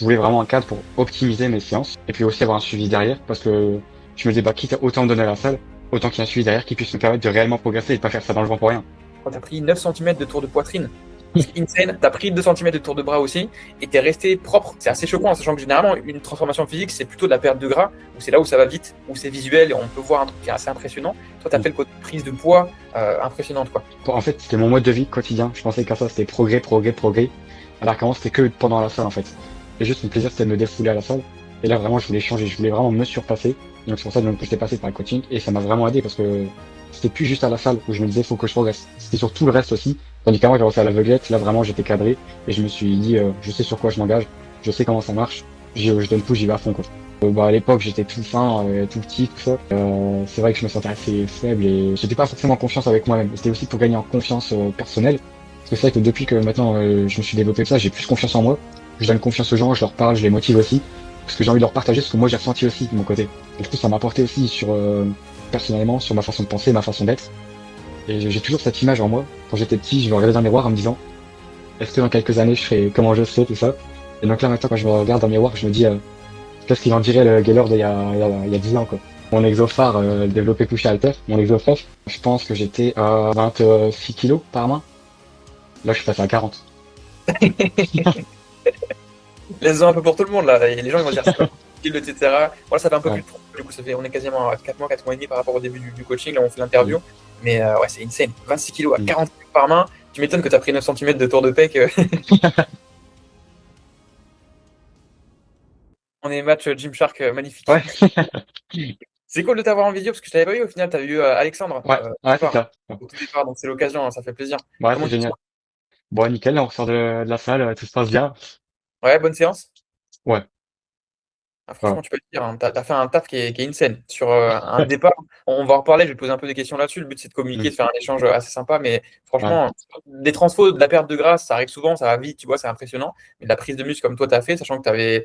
je voulais vraiment un cadre pour optimiser mes séances et puis aussi avoir un suivi derrière parce que je me disais, quitte à autant me donner à la salle, autant qu'il y ait un suivi derrière qui puisse me permettre de réellement progresser et de pas faire ça dans le vent pour rien. Quand t'as pris 9 cm de tour de poitrine, c'est insane. T'as pris 2 cm de tour de bras aussi et t'es resté propre. C'est assez choquant, sachant que généralement, une transformation physique, c'est plutôt de la perte de gras, où c'est là où ça va vite, où c'est visuel et on peut voir un truc qui est assez impressionnant. Toi, t'as fait le côté prise de poids impressionnante, quoi. En fait, c'était mon mode de vie quotidien. Je pensais qu'à ça, c'était progrès, progrès, progrès. Alors qu'avant, c'était que pendant la salle, en fait. Et juste, mon plaisir, c'était de me défouler à la salle. Et là, vraiment, je voulais changer. Je voulais vraiment me surpasser. Et donc, c'est pour ça que j'étais passé par le coaching. Et ça m'a vraiment aidé parce que c'était plus juste à la salle où je me disais, faut que je progresse. C'était sur tout le reste aussi. Tandis qu'avant, j'ai refait à l'aveuglette. Là, vraiment, j'étais cadré. Et je me suis dit, je sais sur quoi je m'engage. Je sais comment ça marche. Je donne tout, j'y vais à fond, quoi. À l'époque, j'étais tout fin, tout petit, tout ça. C'est vrai que je me sentais assez faible et j'étais pas forcément en confiance avec moi-même. C'était aussi pour gagner en confiance personnelle. Parce que c'est vrai que depuis que maintenant je me suis développé ça, j'ai plus confiance en moi. Je donne confiance aux gens, je leur parle, je les motive aussi. Parce que j'ai envie de leur partager ce que moi j'ai ressenti aussi de mon côté. Et du coup, ça m'a apporté aussi sur personnellement, sur ma façon de penser, ma façon d'être. Et j'ai toujours cette image en moi. Quand j'étais petit, je me regardais dans le miroir en me disant, est-ce que dans quelques années je serai comment je serai, tout ça. Et donc là maintenant, quand je me regarde dans le miroir, je me dis, qu'est-ce qu'il en dirait le Gaylord il y a 10 ans, quoi. Mon exophare développé couché halter, mon exofresh, je pense que j'étais à 26 kilos par main. Là, je suis passé à 40. Laisse-en un peu pour tout le monde, là. Et les gens, ils vont dire, c'est pas possible, etc. Voilà, ça fait un peu plus Ouais. de 3 mois, du coup, on est quasiment à 4 mois, 4 mois et demi par rapport au début du coaching. Là, on fait l'interview. Mm. Mais ouais, c'est insane. 26 kilos à Mm. 40 kilos par main. Tu m'étonnes que tu as pris 9 cm de tour de pec. On est match Gymshark magnifique. Ouais. C'est cool de t'avoir en vidéo parce que je t'avais pas eu au final. Tu as eu Alexandre Ouais, ouais, c'est ça. au tout départ. Donc c'est l'occasion, hein, ça fait plaisir. Ouais, Comment c'est tu te génial. sens? Bon, nickel, là, on ressort de la salle, tout se passe bien. Ouais, bonne séance. Ouais, Ah, franchement, voilà. tu peux le dire, hein, t'as fait un taf qui est insane. Sur un départ, on va en reparler, je vais te poser un peu des questions là-dessus. Le but, c'est de communiquer, Mm. de faire un échange assez sympa. Mais Ouais, franchement, des transfos, de la perte de grâce, ça arrive souvent, ça va vite, tu vois, c'est impressionnant. Mais de la prise de muscle comme toi, tu as fait, sachant que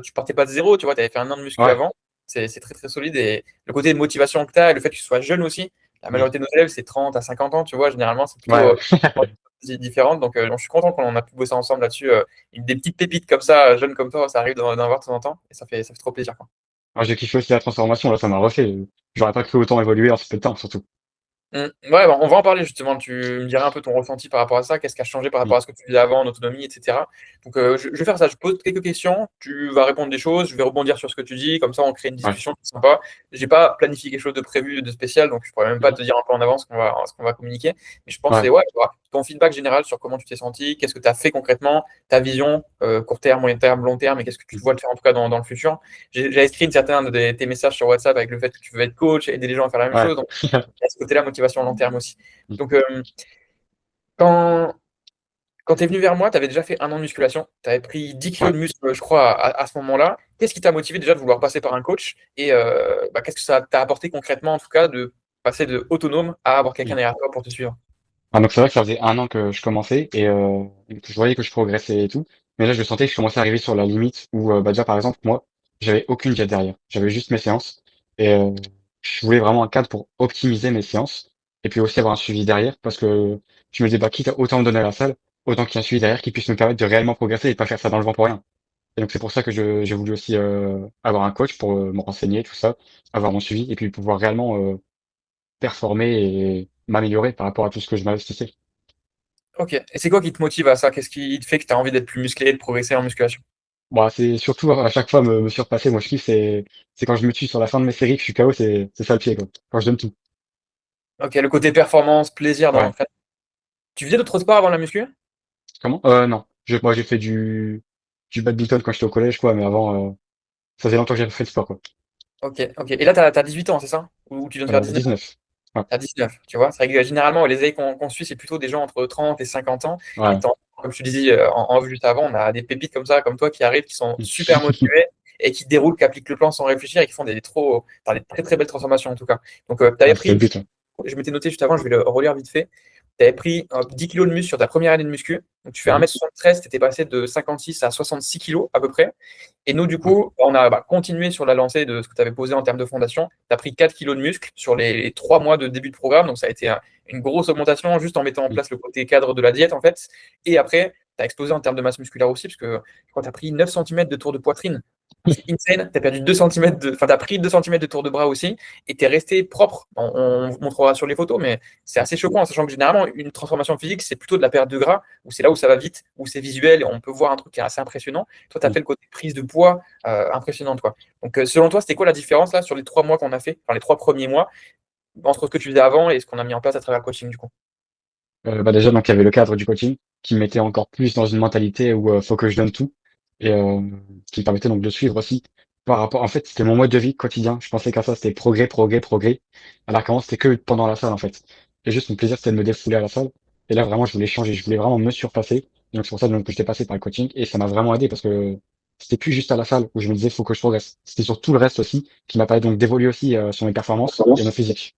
tu partais pas de zéro, tu vois, tu avais fait un an de muscu ouais. avant. C'est très, très solide. Et le côté de motivation que tu as, et le fait que tu sois jeune aussi, la Mm. majorité de nos élèves, c'est 30 à 50 ans, tu vois, généralement, c'est plutôt Ouais, différente. Donc, je suis content qu'on a pu bosser ensemble là-dessus. Des petites pépites comme ça, jeunes comme toi, ça arrive d'en voir de temps en temps. Et ça fait trop plaisir, quoi. Moi, j'ai kiffé aussi la transformation, là, ça m'a refait. J'aurais pas cru autant évoluer en si peu de temps, surtout. Ouais, bon, on va en parler justement. Tu me dirais un peu ton ressenti par rapport à ça. Qu'est-ce qui a changé par Mm. rapport à ce que tu faisais avant en autonomie, etc. Donc, je vais faire ça. Je pose quelques questions. Tu vas répondre des choses. Je vais rebondir sur ce que tu dis. Comme ça, on crée une Ouais. discussion qui est sympa. J'ai pas planifié quelque chose de prévu, de spécial. Donc, je pourrais même pas Mm. te dire un peu en avance ce qu'on va communiquer. Mais je pense que Ouais. c'est ouais, tu vois, ton feedback général sur comment tu t'es senti. Qu'est-ce que tu as fait concrètement. Ta vision, court terme, moyen terme, long terme. Et qu'est-ce que tu Mm. vois te faire en tout cas dans le futur. J'ai écrit certains de tes messages sur WhatsApp avec le fait que tu veux être coach, aider les gens à faire la même Ouais. chose. Donc, à ce côté-là, motivation à long terme aussi. Mm. Donc, quand, quand tu es venu vers moi, tu avais déjà fait un an de musculation. Tu avais pris 10 kilos Ouais. de muscle, je crois, à ce moment-là. Qu'est-ce qui t'a motivé déjà de vouloir passer par un coach? Et qu'est-ce que ça t'a apporté concrètement, en tout cas, de passer de autonome à avoir quelqu'un Mm. derrière toi pour te suivre? Ah, donc c'est vrai que ça faisait un an que je commençais et que je voyais que je progressais et tout. Mais là, je sentais que je commençais à arriver sur la limite où, déjà, par exemple, moi, j'avais aucune diète derrière. J'avais juste mes séances et je voulais vraiment un cadre pour optimiser mes séances et puis aussi avoir un suivi derrière parce que je me disais, quitte à autant me donner à la salle, autant qu'il y ait un suivi derrière qui puisse me permettre de réellement progresser et pas faire ça dans le vent pour rien. Et donc, c'est pour ça que j'ai voulu aussi avoir un coach pour me renseigner, tout ça, avoir mon suivi et puis pouvoir réellement performer et m'améliorer par rapport à tout ce que je m'investissais. Ok. Et c'est quoi qui te motive à ça? Qu'est-ce qui te fait que tu as envie d'être plus musclé, de progresser en musculation? Bon, c'est surtout à chaque fois me surpasser. Moi, je kiffe, c'est quand je me tue sur la fin de mes séries, que je suis KO, c'est ça le pied, quoi. Quand je donne tout. Ok, le côté performance, plaisir dans Ouais. l'entraînement. Tu faisais d'autres sports avant la muscu? Comment? Non. Moi, j'ai fait du badminton quand j'étais au collège, quoi, mais avant, ça faisait longtemps que j'avais fait de sport, quoi. Ok, ok. Et là, tu as 18 ans, c'est ça? Ou tu viens de faire 19? 19. Ouais. À 19, tu vois. C'est vrai que généralement, les ailes qu'on suit, c'est plutôt des gens entre 30 et 50 ans. Et Ouais. comme je te disais en vue juste avant, on a des pépites comme ça, comme toi, qui arrivent, qui sont super motivés et qui déroulent, qui appliquent le plan sans réfléchir et qui font des très très belles transformations en tout cas. Donc, tu avais Ouais, c'était le pris, but, hein. je m'étais noté juste avant, je vais le relire vite fait. Tu avais pris 10 kilos de muscle sur ta première année de muscu. Donc, tu fais Mhm. 1m73, tu étais passé de 56 à 66 kilos à peu près. Et nous, du Ouais. coup, on a continué sur la lancée de ce que tu avais posé en termes de fondation. Tu as pris 4 kilos de muscle sur les 3 mois de début de programme. Donc, ça a été une grosse augmentation juste en mettant en Mhm. place le côté cadre de la diète, en fait. Et après, as explosé en termes de masse musculaire aussi, parce que je crois que tu as pris 9 centimètres de tour de poitrine. C'est insane. Tu as perdu 2 centimètres Enfin, tu as pris 2 centimètres de tour de bras aussi, et tu es resté propre. On vous montrera sur les photos, mais c'est assez choquant, en sachant que généralement, une transformation physique, c'est plutôt de la perte de gras, où c'est là où ça va vite, où c'est visuel, et on peut voir un truc qui est assez impressionnant. Toi, tu as Mm. fait le côté prise de poids impressionnante, quoi. Donc, selon toi, c'était quoi la différence là sur les 3 mois qu'on a fait, enfin les 3 premiers mois, entre ce que tu faisais avant et ce qu'on a mis en place à travers le coaching, du coup? Bah déjà, donc il y avait le cadre du coaching qui me mettait encore plus dans une mentalité où faut que je donne tout et qui me permettait donc de suivre aussi par rapport. En fait, c'était mon mode de vie quotidien. Je pensais qu'à ça, c'était progrès, progrès, progrès. Alors qu'avant, c'était que pendant la salle en fait. Et juste mon plaisir, c'était de me défouler à la salle. Et là, vraiment, je voulais changer. Je voulais vraiment me surpasser. Donc c'est pour ça donc, que j'étais passé par le coaching et ça m'a vraiment aidé parce que c'était plus juste à la salle où je me disais faut que je progresse. C'était sur tout le reste aussi qui m'a permis donc d'évoluer aussi sur mes performances et mon physique.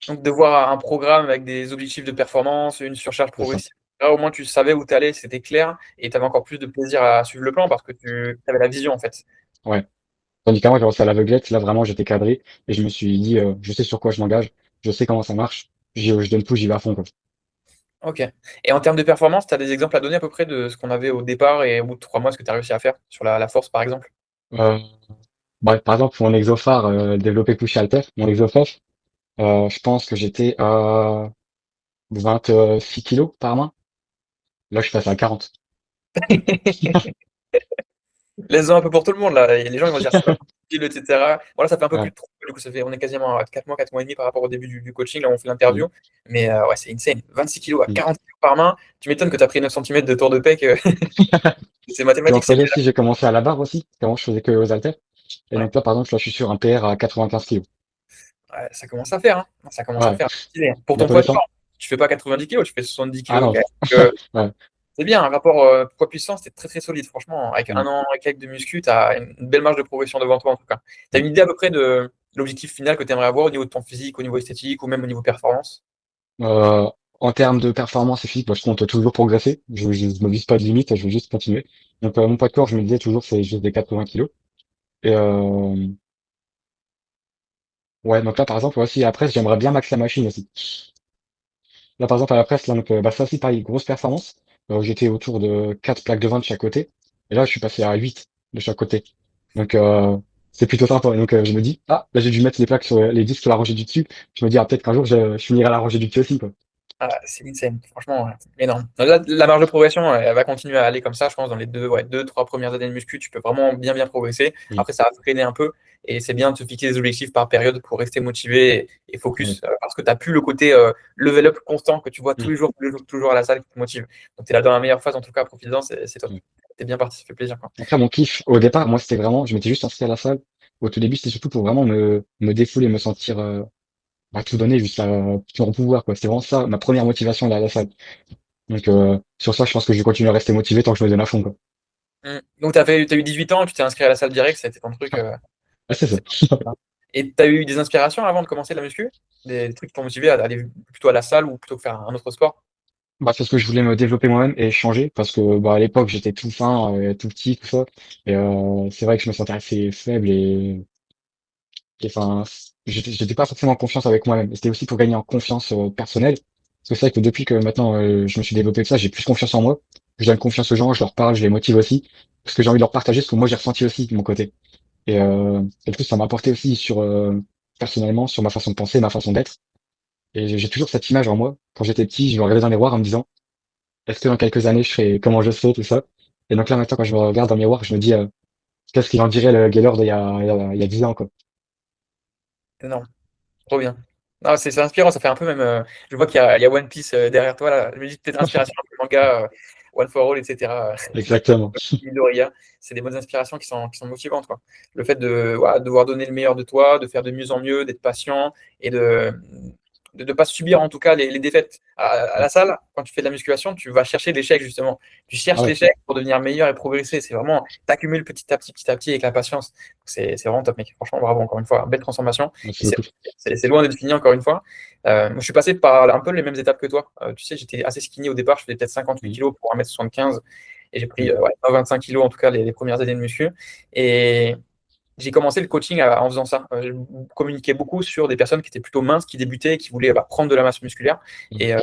Donc, de voir un programme avec des objectifs de performance, une surcharge C'est ça. progressive. Là, au moins, tu savais où tu allais, c'était clair, et tu avais encore plus de plaisir à suivre le plan parce que tu avais la vision, en fait. Ouais. Tandis qu'avant, j'ai lancé à l'aveuglette, là vraiment j'étais cadré et je me suis dit, je sais sur quoi je m'engage, je sais comment ça marche, je donne tout, j'y vais à fond, quoi. Ok. Et en termes de performance, tu as des exemples à donner à peu près de ce qu'on avait au départ et au bout de 3 mois, ce que tu as réussi à faire sur la force, par exemple? Euh, par exemple, mon exophare développé couché halter, mon exofef, je pense que j'étais à 26 kilos par main. Là, je suis passé à 40. Laisse-en un peu pour tout le monde, là. Et les gens, ils vont se dire, c'est pas possible, etc. Voilà, ça fait un peu plus Ouais. de 3 mois, du coup, on est quasiment à 4 mois et demi par rapport au début du coaching. Là, on fait Mm, l'interview. Mais ouais, c'est insane. 26 kilos à mm. 40 kilos par main. Tu m'étonnes que tu as pris 9 centimètres de tour de pec. C'est Puis mathématique, entre c'est les bien. aussi, j'ai commencé à la barre aussi. Avant, je faisais que aux haltères. Et Ouais. donc là, par exemple, là, je suis sur un PR à 95 kilos. Ouais, ça commence à faire, hein. Ça commence à Ouais. faire. Pour ton Bientôt poids de descend. corps, tu fais pas 90 kilos, tu fais 70 Ah kilos. non. Donc, Ouais. c'est bien, un rapport poids-puissance, c'est très très solide, franchement. Avec Mm, 1 an et quelques de muscu, tu as une belle marge de progression devant toi, en tout cas. Tu as mm. une idée à peu près de l'objectif final que tu aimerais avoir au niveau de ton physique, au niveau esthétique ou même au niveau performance? Euh, En termes de performance et physique, bah, je compte toujours progresser. Je me vise pas de limite, je veux juste continuer. Donc, mon poids de corps, je me disais toujours, c'est juste des 80 kilos. Et ouais, donc là, par exemple, voici à la presse, j'aimerais bien max la machine aussi. Là, par exemple, à la presse, là, donc, bah, ça aussi, pareil, grosse performance. J'étais autour de 4 plaques de vent de chaque côté. Et là, je suis passé à 8 de chaque côté. Donc, c'est plutôt sympa. Et donc, je me dis, ah, là, j'ai dû mettre les plaques sur les disques sur la rangée du dessus. Je me dis, ah, peut-être qu'un jour, je finirai à la rangée du dessus aussi, quoi. Ah, c'est insane, franchement, ouais. Énorme. Là, la marge de progression, elle va continuer à aller comme ça, je pense, dans les deux, trois premières années de muscu, tu peux vraiment bien, bien progresser. Mm. Après, ça va freiner un peu, et c'est bien de se fixer des objectifs par période pour rester motivé et Ouais. focus, parce que tu n'as plus le côté level up constant que tu vois tous Mm. les jours, toujours à la salle qui te motive. Donc, tu es là dans la meilleure phase, en tout cas, profites-en, c'est top. Mm. T'es bien parti, ça fait plaisir, quoi. Après, mon kiff, au départ, moi, c'était vraiment, je m'étais juste inscrit à la salle. Au tout début, c'était surtout pour vraiment me défouler, me sentir, bah, tout donner jusqu'à plus en pouvoir, quoi. C'était vraiment ça, ma première motivation, là, à la salle. Donc, sur ça, je pense que je vais continuer à rester motivé tant que je me donne à fond, quoi. Donc, t'as eu 18 ans, tu t'es inscrit à la salle direct, ça a été ton truc. Ah, c'est ça. C'est Et tu as eu des inspirations avant de commencer la muscu? Des trucs qui t'ont motivé à aller plutôt à la salle ou plutôt que faire un autre sport? Bah, c'est ce que je voulais me développer moi-même et changer parce que, bah, à l'époque, j'étais tout fin, tout petit, tout ça. Et, c'est vrai que je me sentais assez faible et enfin, j'étais pas forcément en confiance avec moi-même. Et c'était aussi pour gagner en confiance, personnelle. Parce que c'est vrai que depuis que maintenant, je me suis développé que ça, j'ai plus confiance en moi. Je donne confiance aux gens, je leur parle, je les motive aussi. Parce que j'ai envie de leur partager ce que moi j'ai ressenti aussi de mon côté. Et du coup, ça m'a apporté aussi sur, personnellement, sur ma façon de penser, ma façon d'être. Et j'ai toujours cette image en moi. Quand j'étais petit, je me regardais dans le miroir en me disant, est-ce que dans quelques années, je serai comment je serai, tout ça. Et donc là, maintenant, quand je me regarde dans le miroir, je me dis, qu'est-ce qu'il en dirait le Gaylord il y a 10 ans, quoi. Énorme, trop bien. Non, c'est inspirant, ça fait un peu même. Je vois qu'il y a One Piece derrière toi là. Je me dis peut-être inspiration un peu manga, One for All, etc. Exactement. Midoriya, c'est des bonnes inspirations qui sont motivantes, quoi. Le fait de voilà, devoir donner le meilleur de toi, de faire de mieux en mieux, d'être patient et de ne pas subir en tout cas les défaites. À la salle, quand tu fais de la musculation, tu vas chercher l'échec justement. Tu Ah cherches ouais, l'échec pour devenir meilleur et progresser. C'est vraiment, t'accumules petit à petit avec la patience. C'est vraiment top, mec. Franchement, bravo encore une fois. Belle transformation. Et merci c'est beaucoup. c'est loin d'être fini encore une fois. Moi, je suis passé par un peu les mêmes étapes que toi. Tu sais, j'étais assez skinny au départ. Je faisais peut-être 58 Mm, kilos pour 1m75. Et j'ai pris mm, ouais, 25 kilos en tout cas les premières années de muscu. Et j'ai commencé le coaching en faisant ça. Je communiquais beaucoup sur des personnes qui étaient plutôt minces, qui débutaient, qui voulaient prendre de la masse musculaire. mm. Et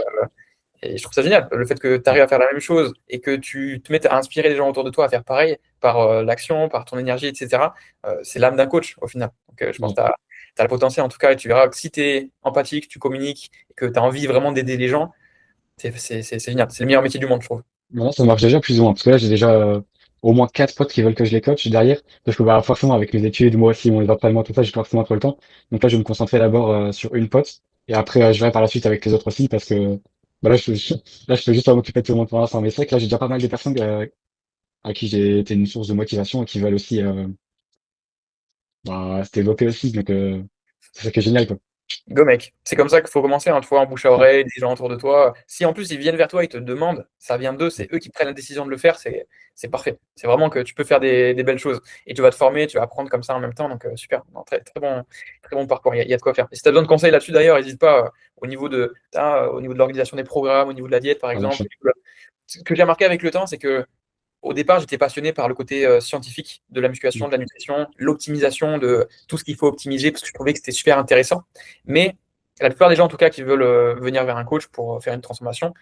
Et je trouve ça génial, le fait que tu arrives à faire la même chose et que tu te mettes à inspirer les gens autour de toi à faire pareil par l'action, par ton énergie, etc. C'est l'âme d'un coach au final. Donc je pense Ouais. que tu as le potentiel en tout cas et tu verras que si tu es empathique, tu communiques, et que tu as envie vraiment d'aider les gens, c'est génial. C'est le meilleur métier du monde, je trouve. Mais là, ça marche déjà plus ou moins, parce que là, j'ai déjà au moins 4 potes qui veulent que je les coach derrière, parce que bah, forcément, avec mes études, moi aussi, mon entraînements, tout ça, j'ai pas forcément trop le temps. Donc là, je vais me concentrer d'abord sur une pote, et après, je verrai par la suite avec les autres aussi, parce que bah, là, là, je peux juste pas m'occuper de tout le monde pour l'instant. Mais c'est vrai que là, j'ai déjà pas mal de personnes à qui j'ai été une source de motivation et qui veulent aussi bah, se développer aussi. Donc, c'est ça qui est génial, quoi. Go mec, c'est comme ça qu'il faut commencer, hein, tu vois, en bouche à Ouais, oreille, des gens autour de toi. Si en plus ils viennent vers toi, ils te demandent, ça vient d'eux, c'est eux qui prennent la décision de le faire, c'est parfait. C'est vraiment que tu peux faire des belles choses. Et tu vas te former, tu vas apprendre comme ça en même temps, donc super. Non, très bon parcours, il y a de quoi faire. Et si tu as besoin de conseils là-dessus d'ailleurs, n'hésite pas au niveau de l'organisation des programmes, au niveau de la diète par ouais, bien exemple. sûr. Ce que j'ai remarqué avec le temps, c'est que au départ, j'étais passionné par le côté scientifique de la musculation, de la nutrition, l'optimisation de tout ce qu'il faut optimiser parce que je trouvais que c'était super intéressant. Mais la plupart des gens, en tout cas, qui veulent venir vers un coach pour faire une transformation,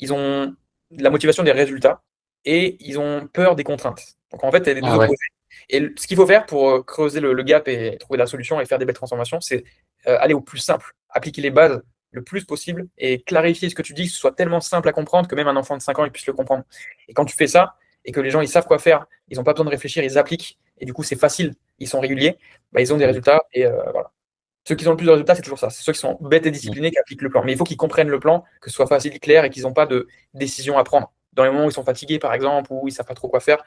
ils ont la motivation des résultats et ils ont peur des contraintes. Donc en fait, il y a les deux Ah ouais, opposés. Et ce qu'il faut faire pour creuser le gap et trouver la solution et faire des belles transformations, c'est aller au plus simple, appliquer les bases le plus possible et clarifier ce que tu dis, que ce soit tellement simple à comprendre que même un enfant de 5 ans il puisse le comprendre. Et quand tu fais ça, et que les gens ils savent quoi faire, ils n'ont pas besoin de réfléchir, ils appliquent, et du coup c'est facile, ils sont réguliers, bah, ils ont des ouais, résultats, et voilà. Ceux qui ont le plus de résultats, c'est toujours ça. C'est ceux qui sont bêtes et ouais, disciplinés qui appliquent le plan. Mais il faut qu'ils comprennent le plan, que ce soit facile, clair, et qu'ils n'ont pas de décision à prendre. Dans les moments où ils sont fatigués, par exemple, ou ils ne savent pas trop quoi faire,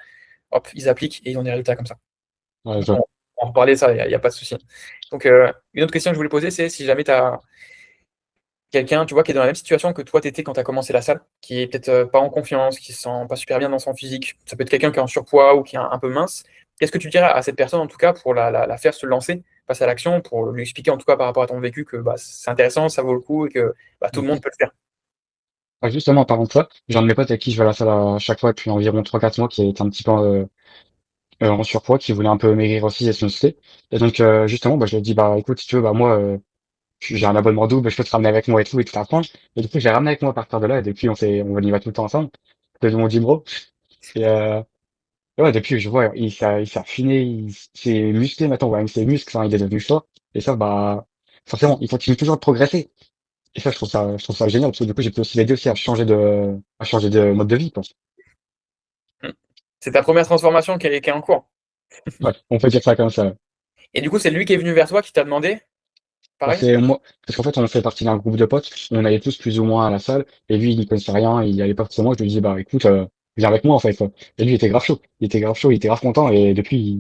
hop, ils appliquent et ils ont des résultats comme ça. ouais, Donc, je vois. on va en reparler, ça, il n'y a pas de souci. Donc, une autre question que je voulais poser, c'est si jamais tu as quelqu'un, tu vois, qui est dans la même situation que toi, tu étais quand tu as commencé la salle, qui est peut-être pas en confiance, qui se sent pas super bien dans son physique. Ça peut être quelqu'un qui est en surpoids ou qui est un peu mince. Qu'est-ce que tu dirais à cette personne, en tout cas, pour la faire se lancer, passer à l'action, pour lui expliquer, en tout cas, par rapport à ton vécu, que bah, c'est intéressant, ça vaut le coup et que bah, tout le monde peut le faire. Ah, justement, en parlant de ça, j'ai un de mes potes avec qui je vais à la salle à chaque fois depuis environ 3 4 mois qui est un petit peu en surpoids, qui voulait un peu maigrir aussi et se muscler. Et donc, justement, bah, je lui ai dit, bah, écoute, si tu veux, bah, moi, j'ai un abonnement double, je peux te ramener avec moi et tout t'apprendre. Et du coup, je l'ai ramené avec moi à partir de là, et depuis, on y va tout le temps ensemble. C'est mon gym bro. Et, ouais, depuis, je vois, il s'est affiné, il s'est musclé maintenant, ouais, ses muscles, enfin, il est devenu fort. Et ça, bah, forcément, il continue toujours de progresser. Et ça, je trouve ça génial, parce que du coup, j'ai pu aussi l'aider aussi à changer de mode de vie, quoi. Hmm. C'est ta première transformation qui est en cours. Ouais, on peut dire ça comme ça. Et du coup, c'est lui qui est venu vers toi, qui t'a demandé, Bah, pareil? c'est moi, parce qu'en fait, on fait partie d'un groupe de potes, on allait tous plus ou moins à la salle, et lui, il n'y connaissait rien, il y allait pas forcément, je lui dis, bah, écoute, viens avec moi, en fait, quoi. Et lui, il était grave chaud, il était grave content, et depuis,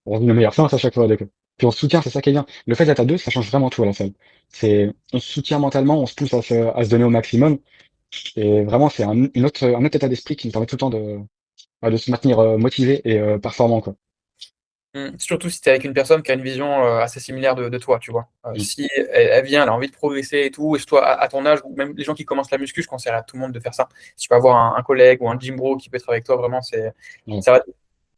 on revient le meilleur séance à chaque fois, avec eux. Puis on se soutient, c'est ça qui est bien. Le fait d'être à deux, ça change vraiment tout à la salle. On se soutient mentalement, on se pousse à se donner au maximum, et vraiment, c'est un autre état d'esprit qui nous permet tout le temps de se maintenir motivé et performant, quoi. Surtout si tu es avec une personne qui a une vision assez similaire de toi, tu vois. Mm. Si elle vient, elle a envie de progresser et tout, et toi, à ton âge, ou même les gens qui commencent la muscu, je conseille à tout le monde de faire ça. Si tu peux avoir un collègue ou un gym bro qui peut être avec toi, vraiment, Ouais, ça va te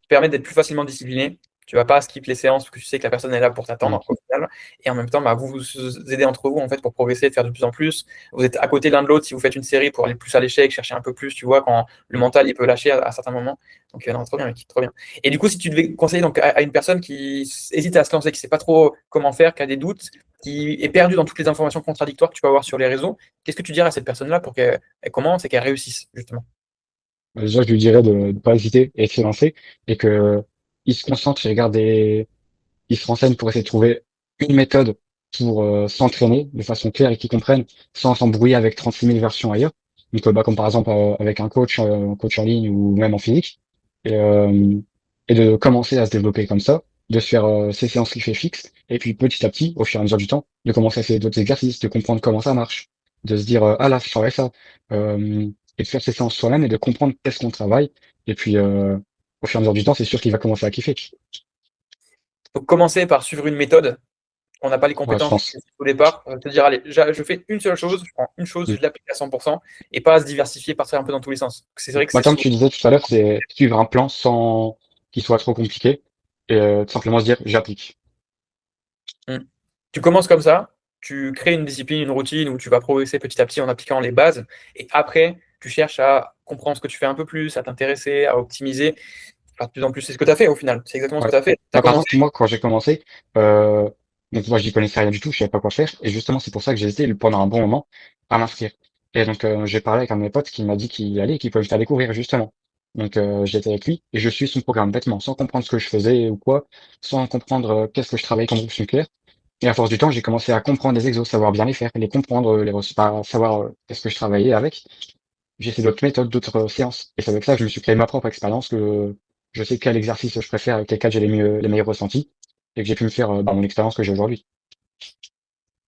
permettre d'être plus facilement discipliné. Tu vas pas skip les séances parce que tu sais que la personne est là pour mm. t'attendre au final. Et en même temps, bah, vous vous aidez entre vous en fait pour progresser, de faire de plus en plus. Vous êtes à côté l'un de l'autre si vous faites une série pour aller plus à l'échec, chercher un peu plus, tu vois, quand le mental il peut lâcher à certains moments. Donc non, trop bien, mec, trop bien. Et du coup, si tu devais conseiller donc à une personne qui hésite à se lancer, qui sait pas trop comment faire, qui a des doutes, qui est perdue dans toutes les informations contradictoires que tu peux avoir sur les réseaux, qu'est-ce que tu dirais à cette personne-là pour qu'elle commence et qu'elle réussisse justement? Bah, déjà, je lui dirais de ne pas hésiter et de se lancer, et que il se concentre, il se renseigne pour essayer de trouver une méthode pour s'entraîner de façon claire et qu'il comprenne sans s'embrouiller avec 36 000 versions ailleurs. Donc, bah, comme par exemple avec un coach en ligne ou même en physique, et, euh, et de commencer à se développer comme ça, de se faire ses séances qu'il fait fixes, et puis petit à petit, au fur et à mesure du temps, de commencer à faire d'autres exercices, de comprendre comment ça marche, de se dire ah là, je travaille ça, et de faire ses séances soi-même et de comprendre qu'est-ce qu'on travaille, et puis au fur et à mesure du temps, c'est sûr qu'il va commencer à kiffer. Donc commencer par suivre une méthode. On n'a pas les Ouais, je compétences pense. au départ. Te dire, allez, je fais une seule chose, je prends une chose, Mm. je l'applique à 100% et pas à se diversifier, partir un peu dans tous les sens. C'est vrai que Bah, c'est comme souvent. tu disais tout à l'heure, c'est suivre un plan sans qu'il soit trop compliqué et tout simplement se dire j'applique. Hmm. Tu commences comme ça, tu crées une discipline, une routine où tu vas progresser petit à petit en appliquant les bases. Et après, tu cherches à comprendre ce que tu fais un peu plus, à t'intéresser, à optimiser. Enfin, de plus en plus, c'est ce que tu as fait au final. C'est exactement ce Ouais. que tu as fait. Tu as Bah, par commencé. contre, moi, quand j'ai commencé, euh, donc moi, j'y connaissais rien du tout, je savais pas quoi faire. Et justement, c'est pour ça que j'ai hésité pendant un bon moment à m'inscrire. Et donc, j'ai parlé avec un de mes potes qui m'a dit qu'il allait et qu'il pouvait me faire découvrir, justement. Donc, j'étais avec lui et je suis son programme bêtement, sans comprendre ce que je faisais ou quoi, sans comprendre qu'est-ce que je travaillais comme groupe nucléaire. Et à force du temps, j'ai commencé à comprendre les exos, savoir bien les faire, les comprendre, savoir qu'est-ce que je travaillais avec. J'ai essayé d'autres méthodes, d'autres séances. Et c'est avec ça que je me suis créé ma propre expérience, que je sais quel exercice je préfère, avec lesquels j'ai les meilleurs ressentis, et que j'ai pu me faire mon expérience que j'ai aujourd'hui.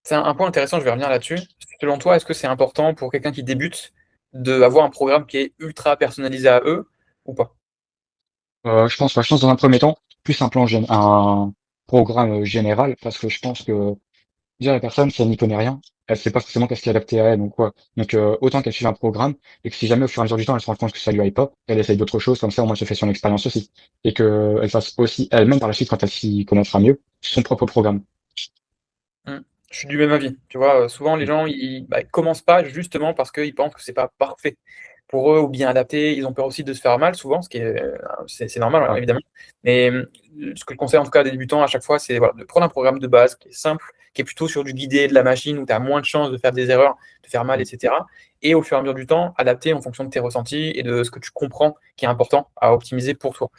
C'est un point intéressant, je vais revenir là-dessus. Selon toi, est-ce que c'est important pour quelqu'un qui débute d'avoir un programme qui est ultra personnalisé à eux ou pas? Je pense dans un premier temps, plus un programme général, parce que je pense que déjà la personne, si elle n'y connaît rien, elle sait pas forcément qu'est-ce qui est adapté à elle, donc quoi. Donc autant qu'elle suive un programme, et que si jamais au fur et à mesure du temps, elle se rend compte que ça lui aille pas, elle essaye d'autres choses, comme ça au moins elle se fait son expérience aussi. Et que elle fasse aussi elle-même par la suite, quand elle s'y connaîtra mieux, son propre programme. Hmm. Je suis du même avis. Tu vois, souvent les gens ils commencent pas justement parce qu'ils pensent que c'est pas parfait pour eux ou bien adapté. Ils ont peur aussi de se faire mal souvent, ce qui est c'est normal hein, Ouais, évidemment. Mais ce que je conseille en tout cas à des débutants à chaque fois, c'est voilà, de prendre un programme de base qui est simple, qui est plutôt sur du guidé de la machine où tu as moins de chances de faire des erreurs, de faire mal, etc. Et au fur et à mesure du temps, adapter en fonction de tes ressentis et de ce que tu comprends qui est important à optimiser pour toi.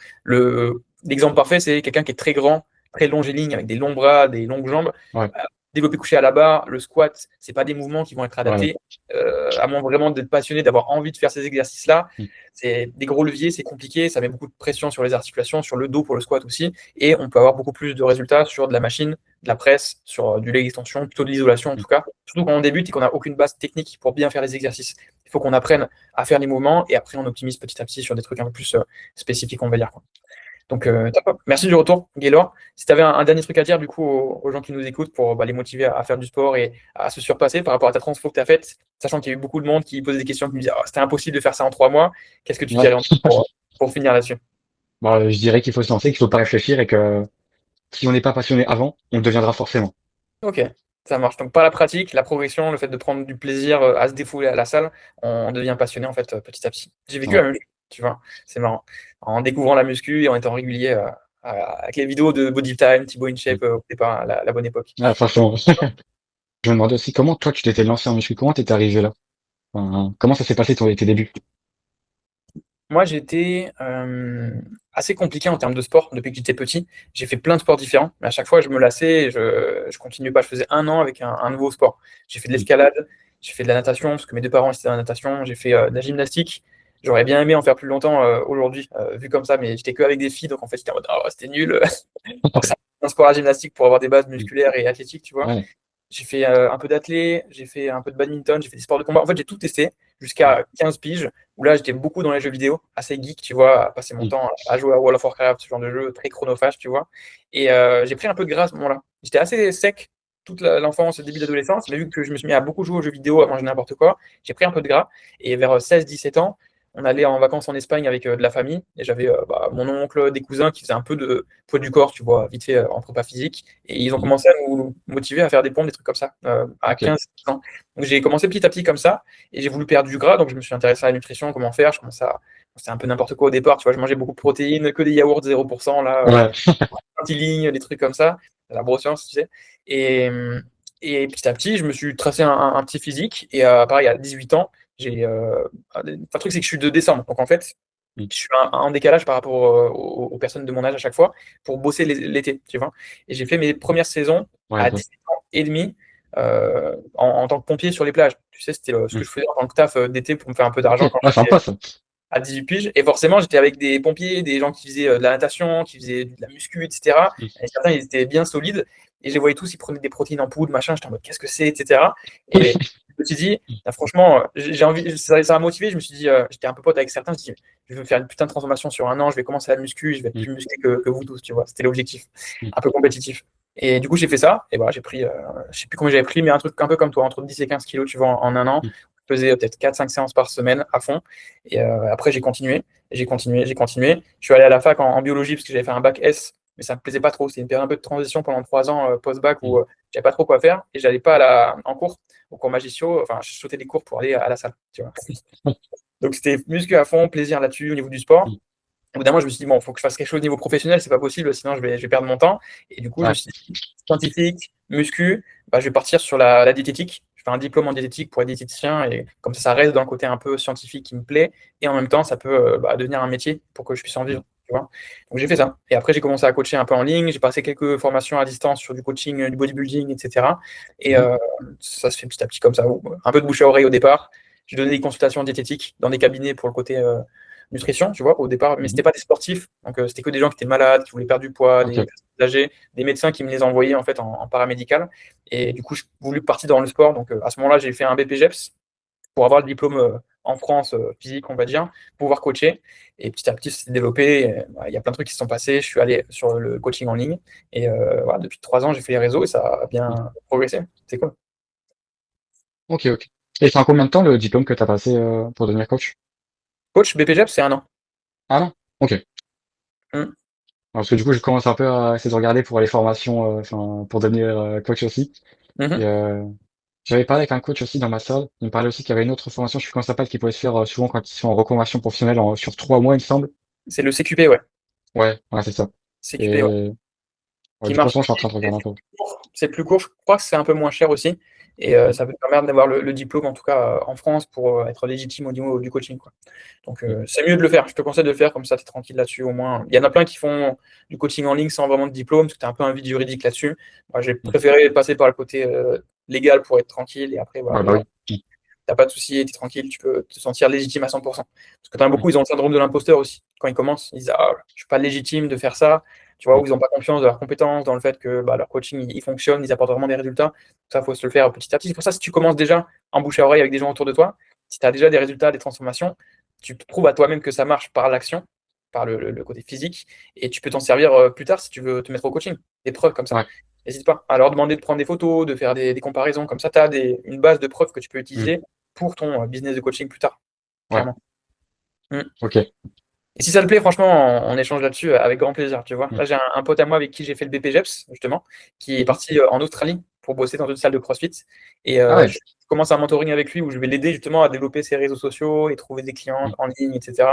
L'exemple parfait, c'est quelqu'un qui est très grand, très longiligne, avec des longs bras, des longues jambes. ouais, Développé couché à la barre, le squat, c'est pas des mouvements qui vont être ouais. adaptés. À moins vraiment d'être passionné, d'avoir envie de faire ces exercices-là. Mm. C'est des gros leviers, c'est compliqué, ça met beaucoup de pression sur les articulations, sur le dos pour le squat aussi, et on peut avoir beaucoup plus de résultats sur de la machine, de la presse, sur du leg extension, plutôt de l'isolation en Mm. tout cas. Surtout quand on débute et qu'on n'a aucune base technique pour bien faire les exercices. Il faut qu'on apprenne à faire les mouvements et après on optimise petit à petit sur des trucs un peu plus spécifiques, on va dire, quoi. Donc, top. Merci du retour, Gaylor. Si tu avais un dernier truc à dire du coup aux gens qui nous écoutent pour les motiver à faire du sport et à se surpasser par rapport à ta transfo que tu as faite, sachant qu'il y a eu beaucoup de monde qui posait des questions, qui me disaient oh, c'était impossible de faire ça en 3 mois, qu'est-ce que tu Ouais. dirais pour finir là-dessus? Bon, je dirais qu'il faut se lancer, qu'il faut pas réfléchir et que si on n'est pas passionné avant, on le deviendra forcément. Ok, ça marche. Donc, par la pratique, la progression, le fait de prendre du plaisir à se défouler à la salle, on devient passionné en fait petit à petit. J'ai vécu Ouais. la même chose, tu vois, c'est marrant. En découvrant la muscu et en étant régulier avec les vidéos de Body Time, Thibaut InShape, Mm. au départ, à la bonne époque. Ah, franchement. Je me demandais aussi comment toi tu t'étais lancé en muscu, comment t'étais arrivé là? Enfin, comment ça s'est passé tes débuts? Moi, j'étais assez compliqué en termes de sport depuis que j'étais petit. J'ai fait plein de sports différents, mais à chaque fois, je me lassais et je continuais pas. Je faisais 1 an avec un nouveau sport. J'ai fait de Mm. l'escalade, j'ai fait de la natation, parce que mes deux parents étaient dans la natation, j'ai fait de la gymnastique. J'aurais bien aimé en faire plus longtemps aujourd'hui, vu comme ça, mais j'étais que avec des filles, donc en fait, j'étais en mode, oh, c'était nul. Donc, c'est un sport à gymnastique pour avoir des bases Mm. musculaires et athlétiques, tu vois. Ouais. J'ai fait un peu d'athlé, j'ai fait un peu de badminton, j'ai fait des sports de combat. En fait, j'ai tout testé Mm. jusqu'à 15 piges, où là, j'étais beaucoup dans les jeux vidéo, assez geek, tu vois, à passer mon Mm. temps à jouer à World of Warcraft, ce genre de jeu très chronophage, tu vois. Et j'ai pris un peu de gras à ce moment-là. J'étais assez sec toute l'enfance et le début de l'adolescence, mais vu que je me suis mis à beaucoup jouer aux jeux vidéo, à manger n'importe quoi, j'ai pris un peu de gras. Et vers 16-17 ans, on allait en vacances en Espagne avec de la famille, et j'avais mon oncle, des cousins qui faisaient un peu de poids du corps, tu vois, vite fait en prépa physique. Et ils ont Mhm. commencé à nous motiver à faire des pompes, des trucs comme ça, à Ok. 15 ans. Donc j'ai commencé petit à petit comme ça, et j'ai voulu perdre du gras, donc je me suis intéressé à la nutrition, comment faire. Je commençais à. C'était un peu n'importe quoi au départ, tu vois, je mangeais beaucoup de protéines, que des yaourts 0%, là, Ouais. lignes, des trucs comme ça, la brosscience, tu sais. Et, et petit à petit, je me suis tracé un petit physique, et pareil, à 18 ans, j'ai. Le truc, c'est que je suis de décembre, donc en fait, Mm. je suis en décalage par rapport aux personnes de mon âge à chaque fois pour bosser l'été, tu vois. Et j'ai fait mes premières saisons Ouais, à ouais. 17 ans et demi en tant que pompier sur les plages. Tu sais, c'était ce que Mm. je faisais en tant que taf d'été pour me faire un peu d'argent quand Ah, j'étais sympa ça. à 18 piges. Et forcément, j'étais avec des pompiers, des gens qui faisaient de la natation, qui faisaient de la muscu, etc. Mm. Et certains, ils étaient bien solides. Et je les voyais tous, ils prenaient des protéines en poudre, machin. J'étais en mode, qu'est-ce que c'est, etc. Et je me suis dit, ah, franchement, j'ai envie, ça m'a motivé. Je me suis dit, j'étais un peu pote avec certains. Je me suis dit, je vais faire une putain de transformation sur 1 an. Je vais commencer la muscu. Je vais être Mm. plus musclé que vous tous, tu vois. C'était l'objectif. Mm. Un peu compétitif. Et du coup, j'ai fait ça. Et voilà, j'ai pris, je sais plus combien j'avais pris, mais un truc un peu comme toi, entre 10 et 15 kilos, tu vois, en 1 an. Mm. Je faisais peut-être 4-5 séances par semaine à fond. Et après, j'ai continué. J'ai continué. Je suis allé à la fac en biologie parce que j'avais fait un bac S mais ça me plaisait pas trop. C'est une période un peu de transition pendant 3 ans post-bac où j'avais pas trop quoi faire et j'allais pas en cours, au cours magistio. Enfin, je sautais des cours pour aller à la salle, tu vois. Donc c'était muscu à fond, plaisir là-dessus au niveau du sport. Au bout d'un moment, je me suis dit, bon, il faut que je fasse quelque chose au niveau professionnel, c'est pas possible, sinon je vais perdre mon temps. Et du coup, je me Ouais. suis dit, scientifique, muscu, bah, je vais partir sur la diététique. Je fais un diplôme en diététique pour être diététicien et comme ça reste dans le côté un peu scientifique qui me plaît. Et en même temps, ça peut devenir un métier pour que je puisse en vivre. Tu vois. Donc j'ai fait ça. Et après, j'ai commencé à coacher un peu en ligne. J'ai passé quelques formations à distance sur du coaching, du bodybuilding, etc. Et ça se fait petit à petit comme ça. Un peu de bouche à oreille au départ. J'ai donné des consultations diététiques dans des cabinets pour le côté nutrition, tu vois, au départ, mais c'était pas des sportifs, donc c'était que des gens qui étaient malades, qui voulaient perdre du poids, des Ok. personnes âgées, des médecins qui me les envoyaient en fait en paramédical. Et du coup, je voulais partir dans le sport, donc à ce moment-là, j'ai fait un BPGEPS pour avoir le diplôme en France physique, on va dire, pour pouvoir coacher. Et petit à petit, ça s'est développé. Il y a plein de trucs qui se sont passés. Je suis allé sur le coaching en ligne. Et voilà, depuis 3 ans, j'ai fait les réseaux et ça a bien progressé. C'est cool. Ok, ok. Et c'est en combien de temps le diplôme que tu as passé pour devenir coach? Coach BPGEPS, c'est 1 an. Ah non? Ok. Mm. Parce que du coup, je commence un peu à essayer de regarder pour les formations, enfin, pour devenir coach aussi. Et Mhm. j'avais parlé avec un coach aussi dans ma salle. Il me parlait aussi qu'il y avait une autre formation, je sais plus comment ça s'appelle, qui pouvait se faire souvent quand ils sont en reconversion professionnelle sur 3 mois, il me semble. C'est le CQP, ouais. Ouais, ouais, c'est ça. CQP, ouais. Et ouais, Qui du coup, en marche ce moment, je suis en aussi. train de regarder un peu. C'est plus court, je crois que c'est un peu moins cher aussi. Et ça peut te permettre d'avoir le diplôme, en tout cas en France, pour être légitime au niveau du coaching, quoi. Donc c'est mieux de le faire. Je te conseille de le faire, comme ça tu es tranquille là-dessus au moins. Il y en a plein qui font du coaching en ligne sans vraiment de diplôme, parce que tu as un peu un vide juridique là-dessus. Moi, j'ai préféré passer par le côté légal pour être tranquille. Et après, voilà, Ouais, les bah gens, oui. t'as pas de souci, tu es tranquille, tu peux te sentir légitime à 100%. Parce que tu as Mm. beaucoup, ils ont le syndrome de l'imposteur aussi. Quand ils commencent, ils disent ah, je suis pas légitime de faire ça. Tu vois, Mm. où ils n'ont pas confiance de leurs compétences, dans le fait que leur coaching il fonctionne, ils apportent vraiment des résultats. Ça, il faut se le faire petit à petit. C'est pour ça, si tu commences déjà en bouche à oreille avec des gens autour de toi, si tu as déjà des résultats, des transformations, tu te prouves à toi-même que ça marche par l'action, par le côté physique, et tu peux t'en servir plus tard si tu veux te mettre au coaching. Des preuves comme ça. Ouais. N'hésite pas à leur demander de prendre des photos, de faire des comparaisons. Comme ça, tu as une base de preuves que tu peux Mm. utiliser pour ton business de coaching plus tard, Ouais. clairement. Mm. Ok. Et si ça te plaît, franchement, on échange là-dessus avec grand plaisir, tu vois. Mm. Là, j'ai un pote à moi avec qui j'ai fait le BPGEPS, justement, qui est Mhm. parti en Australie pour bosser dans une salle de CrossFit. Et Ah ouais. je commence un mentoring avec lui où je vais l'aider justement à développer ses réseaux sociaux et trouver des clients Mm. en ligne, etc.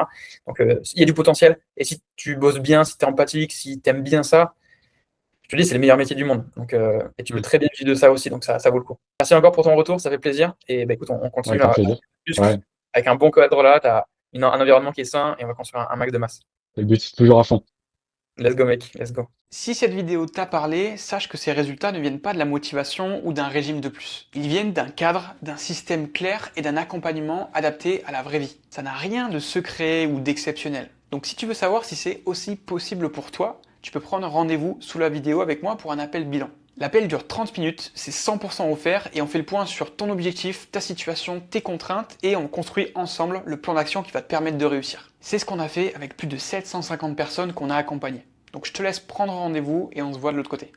Donc, il y a du potentiel. Et si tu bosses bien, si tu es empathique, si tu aimes bien ça, je te dis, c'est le meilleur métier du monde. Donc, et tu peux Mm. très bien vivre de ça aussi, donc ça vaut le coup. Merci encore pour ton retour, ça fait plaisir. Et bah, écoute, on Ouais, continue grand à plaisir. muscle Ouais. avec un bon cadre là, tu as un environnement qui est sain et on va construire un max de masse. Le but, c'est toujours à fond. Let's go, mec, let's go. Si cette vidéo t'a parlé, sache que ces résultats ne viennent pas de la motivation ou d'un régime de plus. Ils viennent d'un cadre, d'un système clair et d'un accompagnement adapté à la vraie vie. Ça n'a rien de secret ou d'exceptionnel. Donc si tu veux savoir si c'est aussi possible pour toi, tu peux prendre rendez-vous sous la vidéo avec moi pour un appel bilan. L'appel dure 30 minutes, c'est 100% offert et on fait le point sur ton objectif, ta situation, tes contraintes et on construit ensemble le plan d'action qui va te permettre de réussir. C'est ce qu'on a fait avec plus de 750 personnes qu'on a accompagnées. Donc je te laisse prendre rendez-vous et on se voit de l'autre côté.